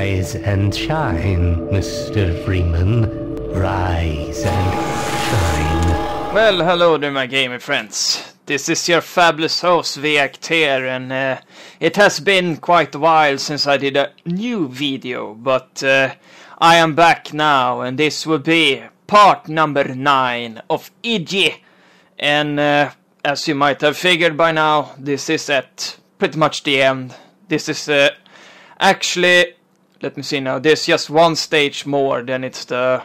Rise and shine, Mr. Freeman. Rise and shine. Well, hello there, my gamer friends. This is your fabulous host, J.Ö.R.G.E.N, and it has been quite a while since I did a new video, but I am back now, and this will be part number 9 of J.Ö.R.G.E.N. And as you might have figured by now, this is at pretty much the end. This is actually, let me see now, there's just one stage more, then it's the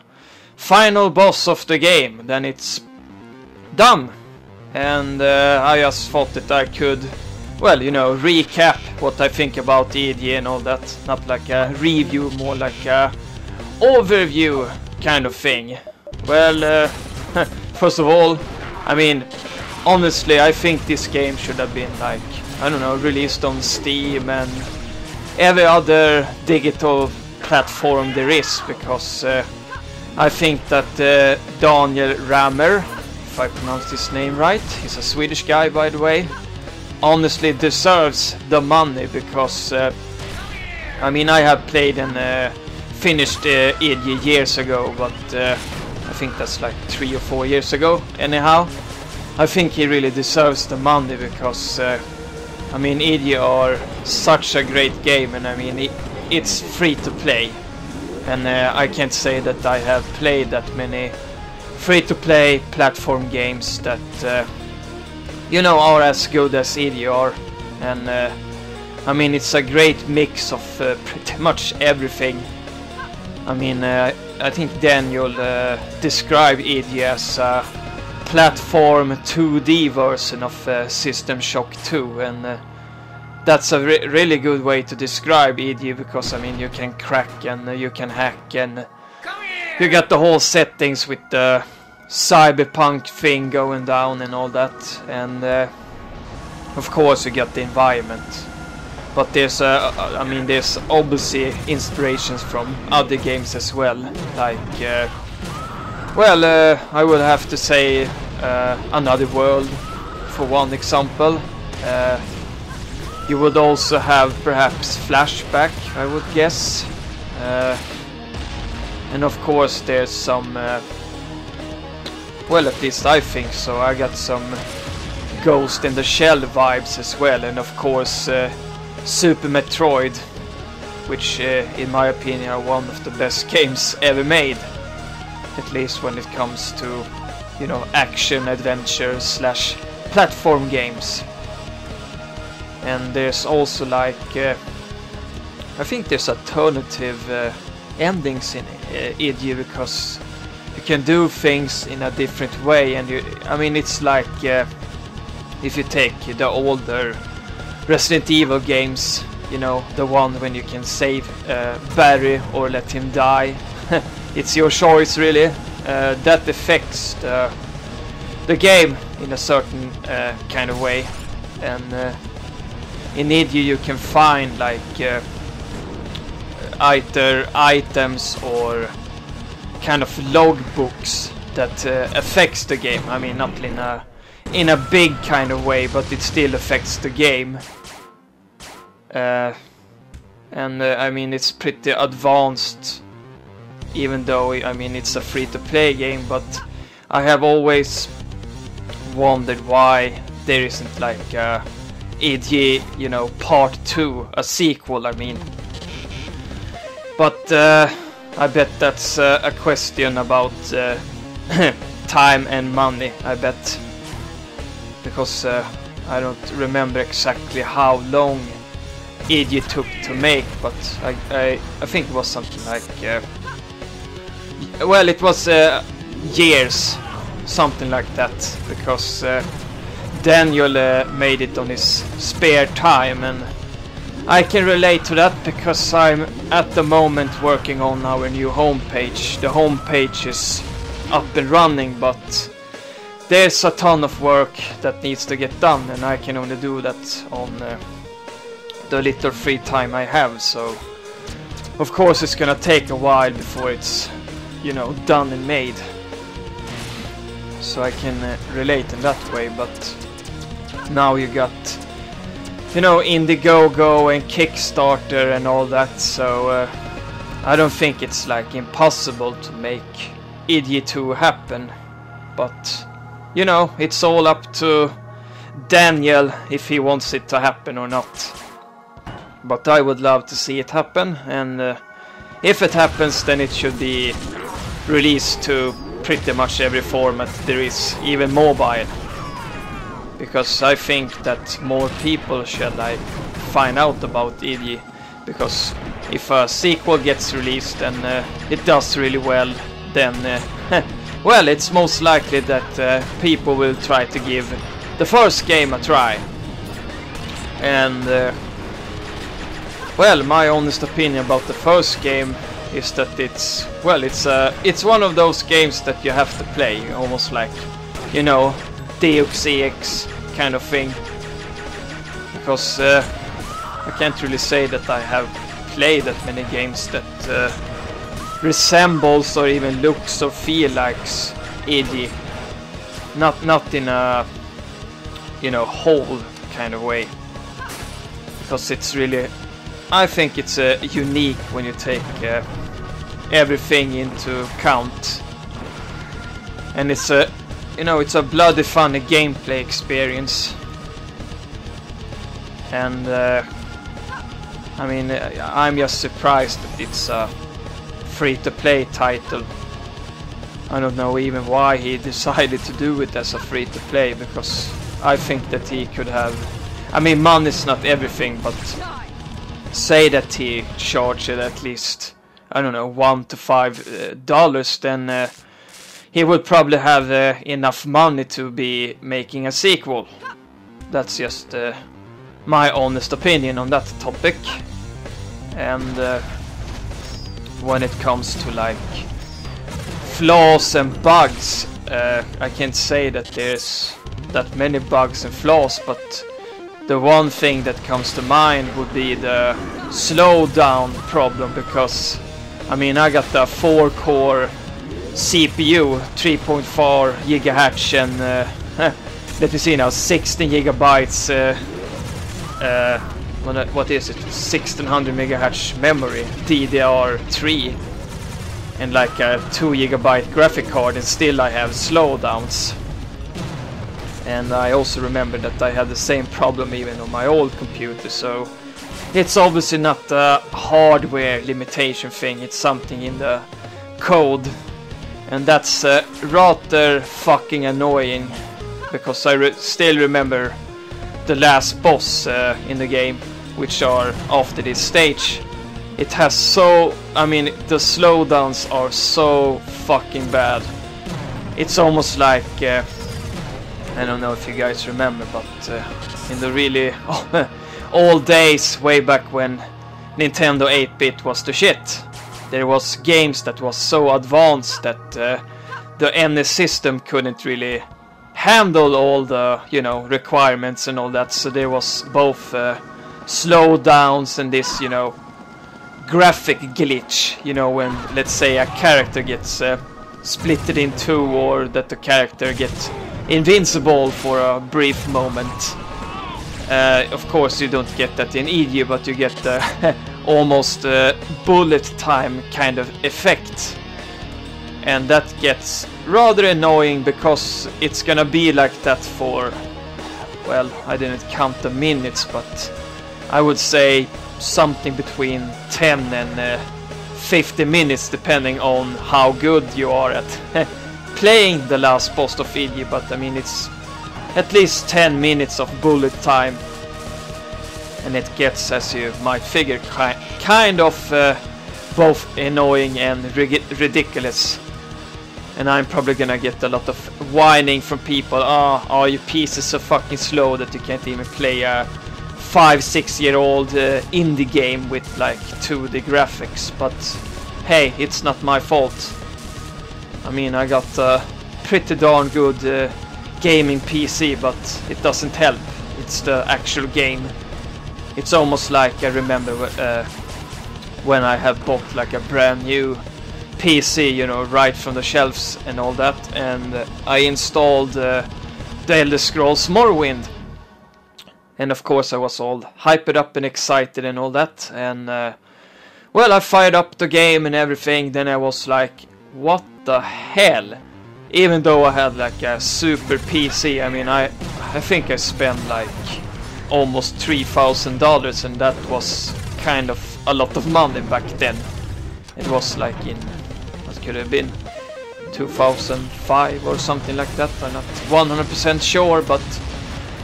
final boss of the game, then it's done. And I just thought that I could, well, you know, recap what I think about J.Ö.R.G.E.N and all that. Not like a review, more like a overview kind of thing. Well, first of all, I mean, honestly, I think this game should have been, like, I don't know, released on Steam and every other digital platform there is, because I think that Daniel Remar, if I pronounced his name right, he's a Swedish guy, by the way, honestly deserves the money, because I mean, I have played and finished J.Ö.R.G.E.N years ago, but I think that's like 3 or 4 years ago. Anyhow, I think he really deserves the money, because I mean, J.Ö.R.G.E.N are such a great game, and I mean, it's free to play, and I can't say that I have played that many free-to-play platform games that you know, are as good as J.Ö.R.G.E.N are. And I mean, it's a great mix of pretty much everything. I mean, I think Daniel described J.Ö.R.G.E.N as a platform 2D version of System Shock 2, and that's a really good way to describe J.Ö.R.G.E.N, because I mean, you can crack and you can hack, and you got the whole settings with the cyberpunk thing going down and all that, and of course you got the environment. But there's I mean, there's obviously inspirations from other games as well, like well, I would have to say Another World for one example. You would also have perhaps Flashback, I would guess. And of course there's some, well, at least I think so, I got some Ghost in the Shell vibes as well, and of course Super Metroid, which in my opinion are one of the best games ever made, at least when it comes to, you know, action, adventure slash platform games. And there's also, like, I think there's alternative endings in J.Ö.R.G.E.N, because you can do things in a different way, and you, I mean, it's like if you take the older Resident Evil games, you know, the one when you can save Barry or let him die. It's your choice, really. That affects the game in a certain kind of way, and in J.Ö.R.G.E.N you can find, like, either items or kind of logbooks that affects the game. I mean, not in a big kind of way, but it still affects the game. And I mean, it's pretty advanced, even though, I mean, it's a free-to-play game, but I have always wondered why there isn't, like, J.Ö.R.G.E.N, you know, part 2, a sequel, I mean. But I bet that's a question about time and money, I bet. Because I don't remember exactly how long J.Ö.R.G.E.N took to make, but I think it was something like, well, it was years, something like that, because Daniel made it on his spare time, and I can relate to that, because I'm at the moment working on our new homepage. The homepage is up and running, but there's a ton of work that needs to get done, and I can only do that on the little free time I have, so of course it's gonna take a while before it's, you know, done and made. So I can relate in that way, but now you got, you know, Indiegogo and Kickstarter and all that, so I don't think it's like impossible to make ID 2 happen, but you know, it's all up to Daniel if he wants it to happen or not. But I would love to see it happen, and if it happens, then it should be released to pretty much every format there is, even mobile. Because I think that more people should like find out about ID, because if a sequel gets released and it does really well, then well, it's most likely that people will try to give the first game a try. And well, my honest opinion about the first game is that it's, well, it's one of those games that you have to play, almost like, you know, Deus Ex kind of thing. Because I can't really say that I have played that many games that resembles or even looks or feel like ID. Not in a, you know, whole kind of way. Because it's really, I think it's unique when you take everything into account, and it's a, you know, it's a bloody funny gameplay experience. And I mean, I'm just surprised that it's a free-to-play title. I don't know even why he decided to do it as a free-to-play, because I think that he could have, I mean, money's not everything, but say that he charged it at least, I don't know, $1 to $5, then he would probably have enough money to be making a sequel. That's just my honest opinion on that topic. And when it comes to like flaws and bugs, I can't say that there's that many bugs and flaws, but the one thing that comes to mind would be the slowdown problem, because I mean, I got the 4-core CPU, 3.4 gigahertz, and let me see now, 16 gigabytes, what is it, 1600 megahertz memory, DDR3, and like a 2 gigabyte graphic card, and still I have slowdowns. And I also remember that I had the same problem even on my old computer, so it's obviously not a hardware limitation thing, it's something in the code. And that's rather fucking annoying, because I still remember the last boss in the game, which are after this stage. It has so, I mean, the slowdowns are so fucking bad. It's almost like, I don't know if you guys remember, but in the really old days, way back when Nintendo 8-bit was the shit, there was games that was so advanced that the NES system couldn't really handle all the, you know, requirements and all that. So there was both slowdowns and this, you know, graphic glitch, you know, when, let's say, a character gets splitted in two, or that the character gets invincible for a brief moment. Of course you don't get that in EG, but you get the almost bullet time kind of effect. And that gets rather annoying, because it's gonna be like that for, well, I didn't count the minutes, but I would say something between 10 and 50 minutes, depending on how good you are at playing the last boss of EG. But I mean, it's at least 10 minutes of bullet time, and it gets, as you might figure, kind of both annoying and ridiculous. And I'm probably gonna get a lot of whining from people. Oh, you pieces so fucking slow that you can't even play a 5-6-year-old indie game with like 2D graphics. But hey, it's not my fault. I mean, I got a pretty darn good gaming PC, but it doesn't help. It's the actual game. It's almost like I remember when I have bought like a brand new PC, you know, right from the shelves and all that, and I installed the Elder Scrolls Morrowind, and of course I was all hyped up and excited and all that, and well, I fired up the game and everything, then I was like, what the hell? Even though I had like a super PC, I mean, I think I spent like almost $3,000, and that was kind of a lot of money back then. It was like in, what could it have been, 2005 or something like that. I'm not 100% sure, but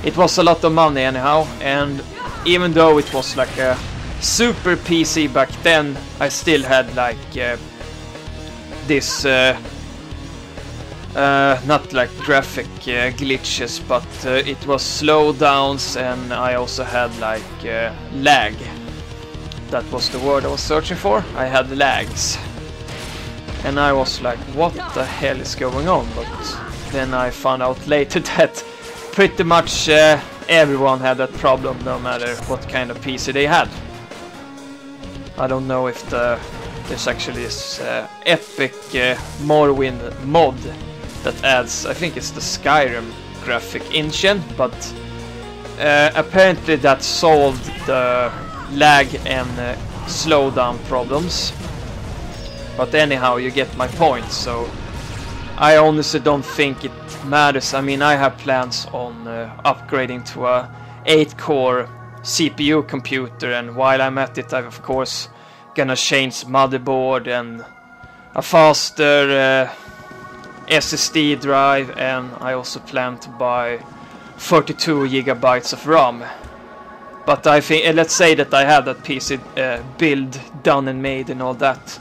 it was a lot of money anyhow. And even though it was like a super PC back then, I still had like this not like graphic glitches, but it was slowdowns, and I also had like lag. That was the word I was searching for. I had lags. And I was like, what the hell is going on? But then I found out later that pretty much everyone had that problem, no matter what kind of PC they had. I don't know if there's actually this epic Morrowind mod that adds, I think it's the Skyrim graphic engine, but apparently that solved the lag and slowdown problems. But anyhow, you get my point, so I honestly don't think it matters. I mean, I have plans on upgrading to a 8-core CPU computer, and while I'm at it, I'm of course gonna change motherboard and a faster SSD drive, and I also plan to buy 32 gigabytes of RAM. But I think, let's say that I have that PC build done and made and all that,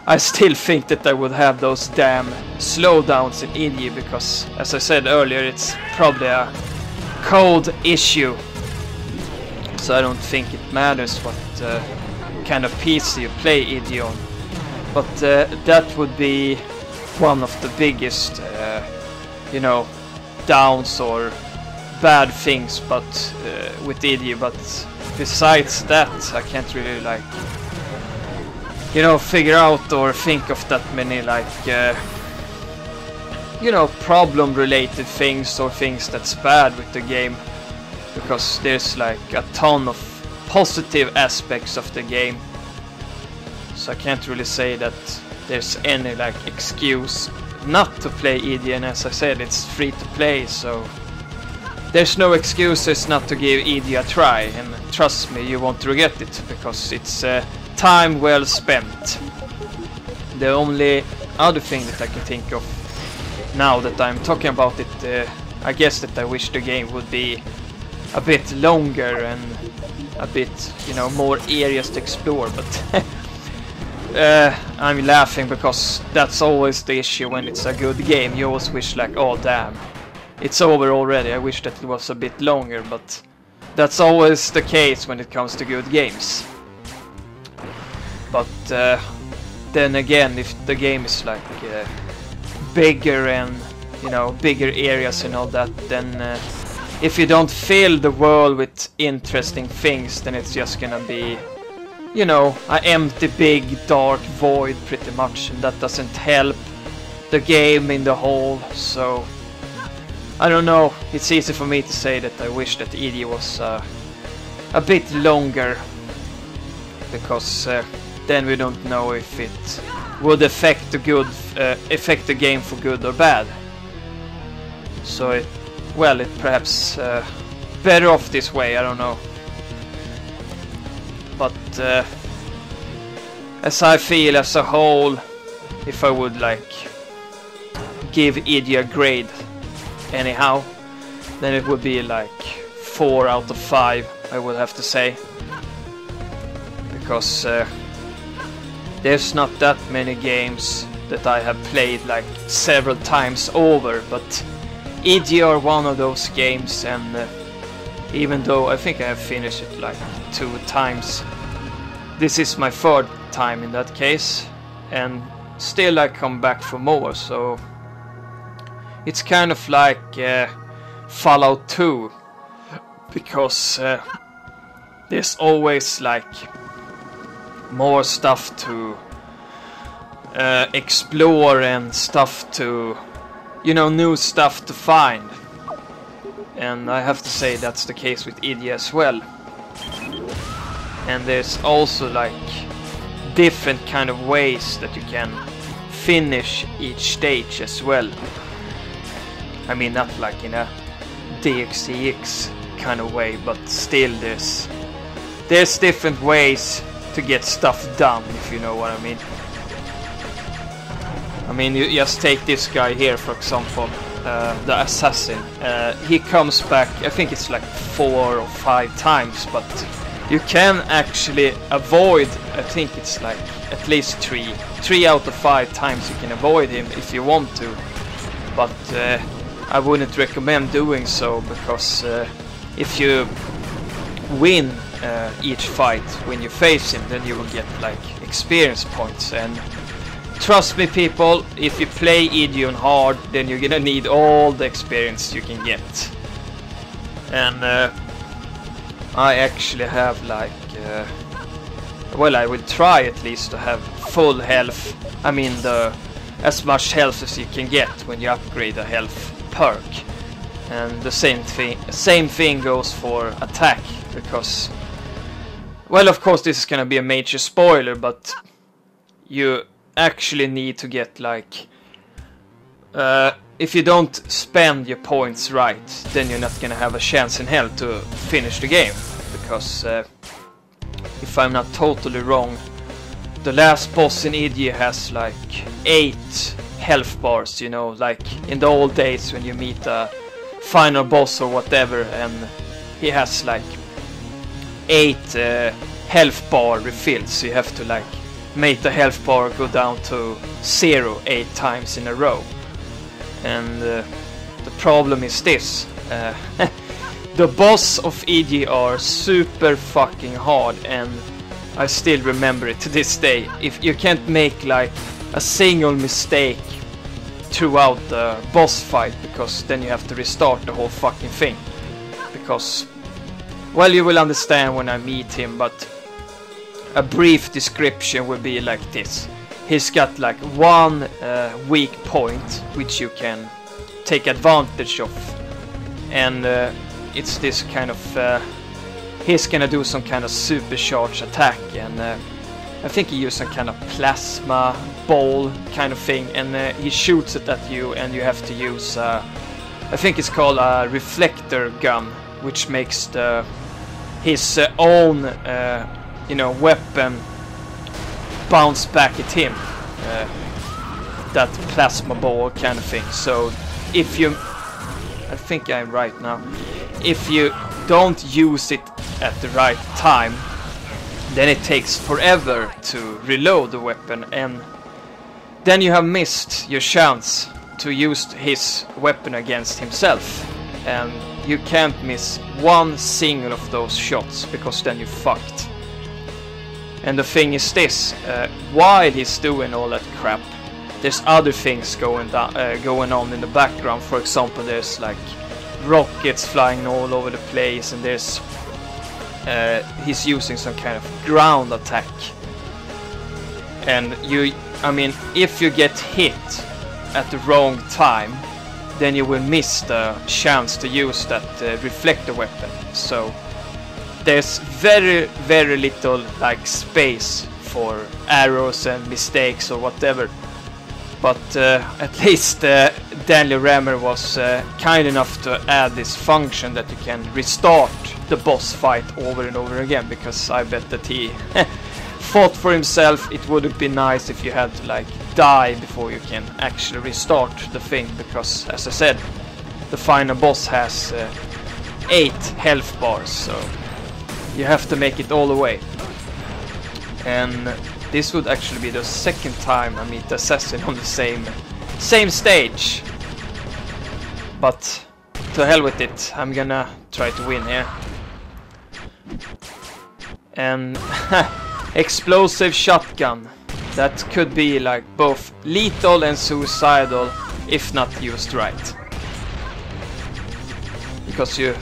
I still think that I would have those damn slowdowns in indie, because, as I said earlier, it's probably a code issue. So I don't think it matters what kind of PC you play indie on. But that would be one of the biggest, you know, downs or bad things, but with indie. But besides that, I can't really like, you know, figure out or think of that many like you know, problem related things or things that's bad with the game, because there's like a ton of positive aspects of the game. So I can't really say that there's any like excuse not to play indie, and as I said, it's free to play, so there's no excuses not to give indie a try, and trust me, you won't regret it, because it's time well spent. The only other thing that I can think of now that I'm talking about it, I guess that I wish the game would be a bit longer and a bit, you know, more areas to explore, but I'm laughing because that's always the issue when it's a good game. You always wish like, oh damn, it's over already, I wish that it was a bit longer, but that's always the case when it comes to good games. But then again, if the game is like bigger and, you know, bigger areas and all that, then if you don't fill the world with interesting things, then it's just gonna be, you know, an empty big dark void pretty much, and that doesn't help the game in the whole. So I don't know, it's easy for me to say that I wish that ED was a bit longer, because then we don't know if it would affect the game for good or bad. So it, well, it perhaps better off this way, I don't know. But as I feel as a whole, if I would like give ED a grade anyhow, then it would be like 4 out of 5, I would have to say. Because there's not that many games that I have played like several times over, but ED are one of those games, and even though I think I have finished it like 2 times, this is my 3rd time in that case, and still I come back for more, so it's kind of like Fallout 2, because there's always like more stuff to explore and stuff to, you know, new stuff to find. And I have to say that's the case with ED as well. And there's also like different kind of ways that you can finish each stage as well. I mean, not like in a DXCX kind of way, but still there's different ways to get stuff done, if you know what I mean. I mean, you just take this guy here, for example, the assassin. He comes back, I think it's like 4 or 5 times, but you can actually avoid, I think it's like at least 3 out of 5 times you can avoid him if you want to. But I wouldn't recommend doing so, because if you win each fight when you face him, then you will get like experience points. And trust me, people, if you play J.Ö.R.G.E.N hard, then you're gonna need all the experience you can get. And I actually have like well, I will try at least to have full health. I mean, as much health as you can get when you upgrade a health perk. And the same thing goes for attack, because, well, of course this is gonna be a major spoiler, but you actually need to get like if you don't spend your points right, then you're not gonna have a chance in hell to finish the game, because if I'm not totally wrong, the last boss in J.Ö.R.G.E.N has like 8 health bars, you know, like in the old days when you meet a final boss or whatever, and he has like 8 health bar refills, so you have to like make the health bar go down to 0 8 times in a row. And the problem is this, the boss of J.Ö.R.G.E.N are super fucking hard, and I still remember it to this day. If you can't make like a single mistake throughout the boss fight, because then you have to restart the whole fucking thing. Because, well, you will understand when I meet him, but a brief description will be like this. He's got like one weak point which you can take advantage of, and it's this kind of he's gonna do some kind of supercharged attack, and I think he uses some kind of plasma ball kind of thing, and he shoots it at you, and you have to use I think it's called a reflector gun, which makes his own you know, weapon bounce back at him, that plasma ball kind of thing. So if you, I think I'm right now, if you don't use it at the right time, then it takes forever to reload the weapon, and then you have missed your chance to use his weapon against himself, and you can't miss one single of those shots, because then you're fucked. And the thing is this, while he's doing all that crap, there's other things going on in the background. For example, there's like rockets flying all over the place, and there's he's using some kind of ground attack. And I mean, if you get hit at the wrong time, then you will miss the chance to use that reflector weapon. So there's very, very little like space for errors and mistakes or whatever. But at least Daniel Remar was kind enough to add this function that you can restart the boss fight over and over again, because I bet that he fought for himself. It would have been nice if you had to like die before you can actually restart the thing, because as I said, the final boss has 8 health bars, so you have to make it all the way. And this would actually be the second time I meet the assassin on the same stage. But to hell with it, I'm gonna try to win here. And explosive shotgun. That could be like both lethal and suicidal if not used right. Because you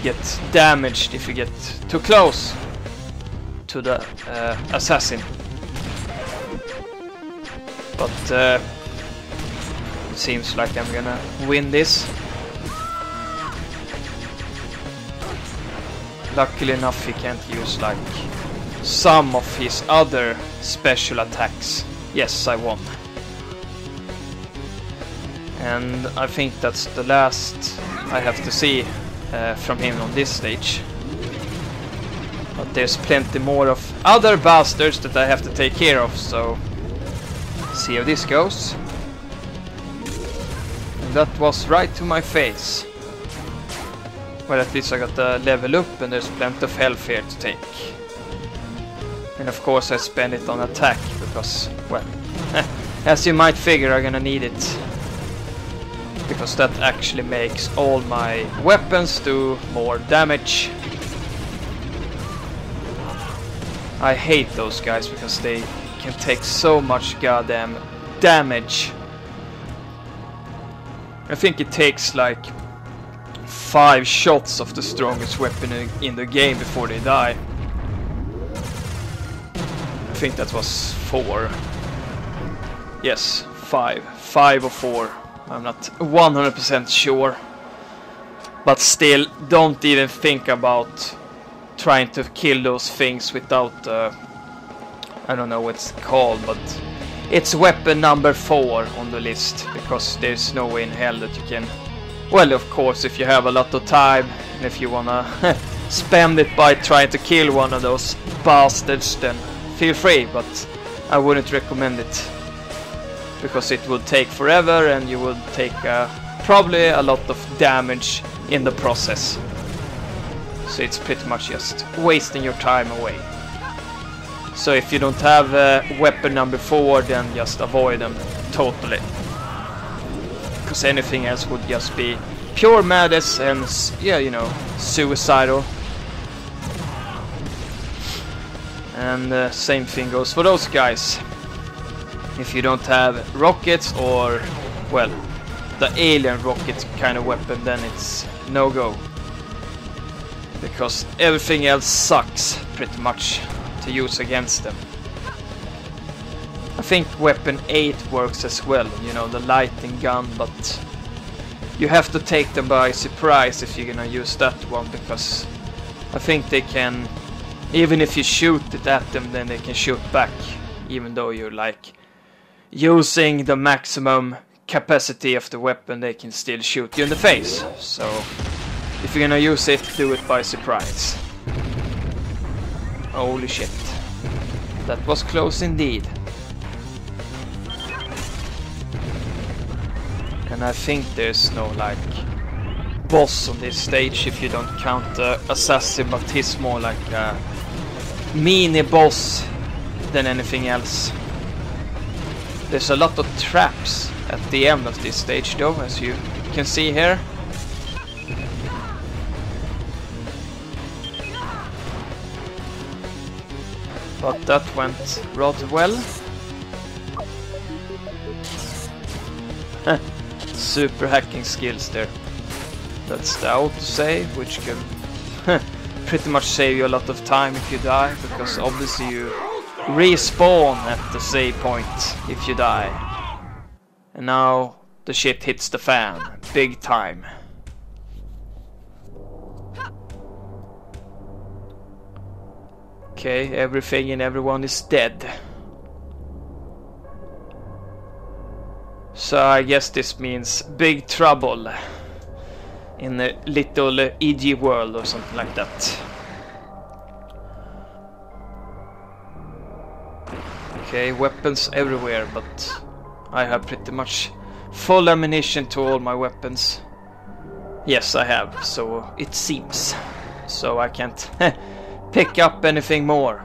get damaged if you get too close to the assassin. But it seems like I'm gonna win this. Luckily enough, he can't use like some of his other special attacks. Yes, I won. And I think that's the last I have to see from him on this stage. But there's plenty more of other bastards that I have to take care of, so see how this goes. And that was right to my face. Well, at least I got the level up and there's plenty of health here to take. And of course I spend it on attack because, well, as you might figure, I'm gonna need it. Because that actually makes all my weapons do more damage. I hate those guys because they can take so much goddamn damage. I think it takes like 5 shots of the strongest weapon in the game before they die. I think that was 4. Yes, 5. 5 or 4. I'm not 100% sure. But still, don't even think about trying to kill those things without I don't know what it's called, but it's weapon number 4 on the list, because there's no way in hell that you can. Well, of course, if you have a lot of time and if you wanna spend it by trying to kill one of those bastards, then feel free, but I wouldn't recommend it, because it will take forever and you will take probably a lot of damage in the process. So it's pretty much just wasting your time away. So if you don't have weapon number 4, then just avoid them totally. Because anything else would just be pure madness and, yeah, you know, suicidal. And same thing goes for those guys. If you don't have rockets or, well, the alien rocket kind of weapon, then it's no go. Because everything else sucks pretty much to use against them. I think weapon 8 works as well, you know, the lighting gun, but you have to take them by surprise if you're gonna use that one, because I think they can, even if you shoot it at them, then they can shoot back, even though you're like using the maximum capacity of the weapon, they can still shoot you in the face. So if you're gonna use it, do it by surprise. Holy shit. That was close indeed. And I think there's no like boss on this stage if you don't count the assassin, but he's more like a mini boss than anything else. There's a lot of traps at the end of this stage though, as you can see here. But that went rather well. Super hacking skills there. That's the autosave, which can pretty much save you a lot of time if you die, because obviously you respawn at the save point if you die. And now the shit hits the fan, big time. Okay, everything and everyone is dead. So I guess this means big trouble in a little EG world or something like that. Okay, weapons everywhere, but I have pretty much full ammunition to all my weapons. Yes, I have, so it seems. So I can't pick up anything more.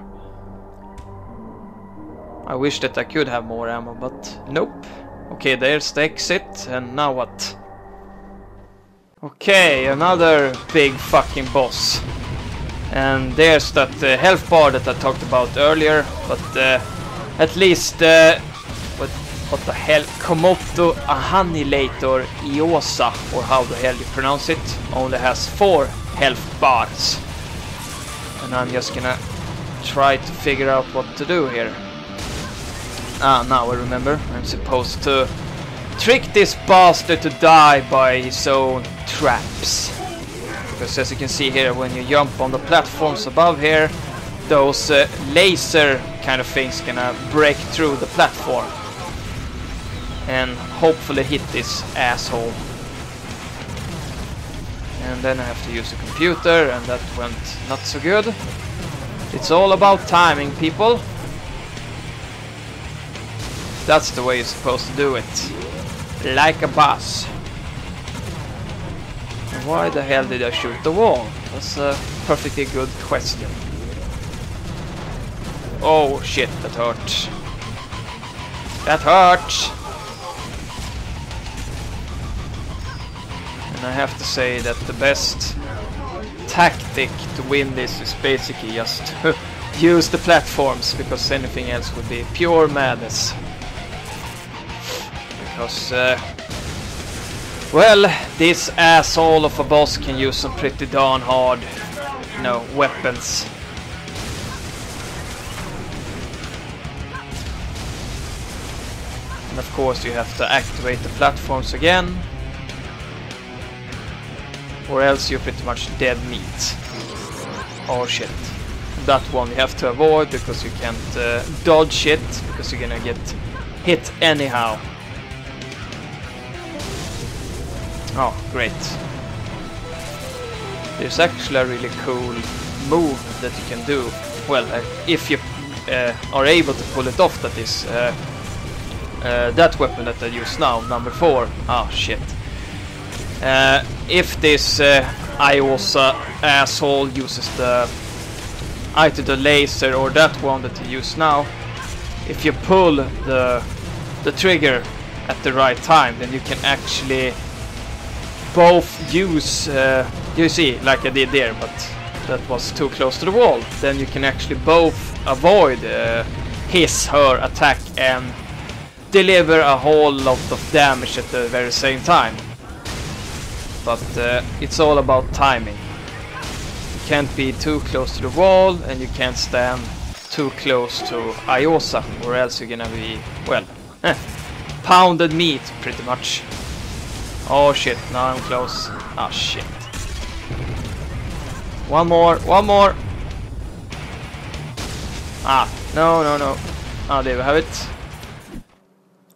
I wish that I could have more ammo, but nope. Okay, there's the exit, and now what? Okay, another big fucking boss. And there's that health bar that I talked about earlier, but at least what the hell, Komodo Annihilator Iosa, or how the hell you pronounce it, only has 4 health bars. And I'm just gonna try to figure out what to do here. Ah, now I remember. I'm supposed to trick this bastard to die by his own traps. Because as you can see here, when you jump on the platforms above here, those laser kind of things gonna break through the platform and hopefully hit this asshole. And then I have to use a computer, and that went not so good. It's all about timing, people. That's the way you're supposed to do it. Like a boss. And why the hell did I shoot the wall? That's a perfectly good question. Oh shit, that hurt. That hurt! And I have to say that the best tactic to win this is basically just to use the platforms, because anything else would be pure madness. Because, well, this asshole of a boss can use some pretty darn hard, you know, weapons. And of course you have to activate the platforms again, or else you're pretty much dead meat. Oh shit. That one you have to avoid, because you can't dodge it, because you're gonna get hit anyhow. Oh, great. There's actually a really cool move that you can do. Well, if you are able to pull it off, that is that weapon that I use now, number 4. Oh shit. If this awsome asshole uses either the laser or that one that you use now, if you pull the trigger at the right time, then you can actually both use, you see, like I did there, but that was too close to the wall. Then you can actually both avoid her attack and deliver a whole lot of damage at the very same time. But it's all about timing. You can't be too close to the wall, and you can't stand too close to awsome, or else you're gonna be, well, pounded meat, pretty much. Oh shit, now I'm close. Ah shit. One more, one more. Ah, no. Ah, there we have it.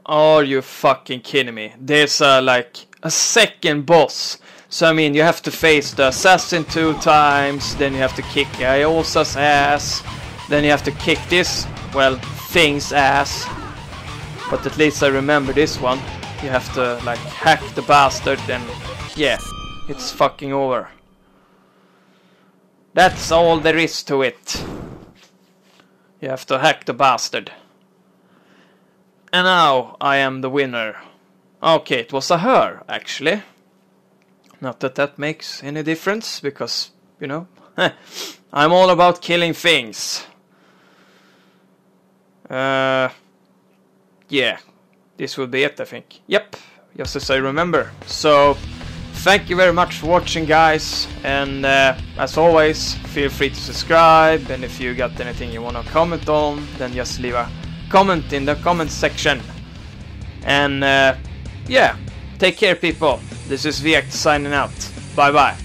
Are you fucking kidding me? There's like a second boss. So I mean, you have to face the assassin 2 times, then you have to kick awsome's ass, then you have to kick this, well, thing's ass. But at least I remember this one. You have to like hack the bastard, and yeah, it's fucking over. That's all there is to it. You have to hack the bastard. And now I am the winner. Okay, it was a her, actually. Not that that makes any difference, because, you know, I'm all about killing things. Yeah, this will be it, I think. Yep, just as I remember. So, thank you very much for watching, guys. And as always, feel free to subscribe. And if you got anything you want to comment on, then just leave a comment in the comment section. And yeah, take care, people. This is J.Ö.R.G.E.N signing out. Bye bye.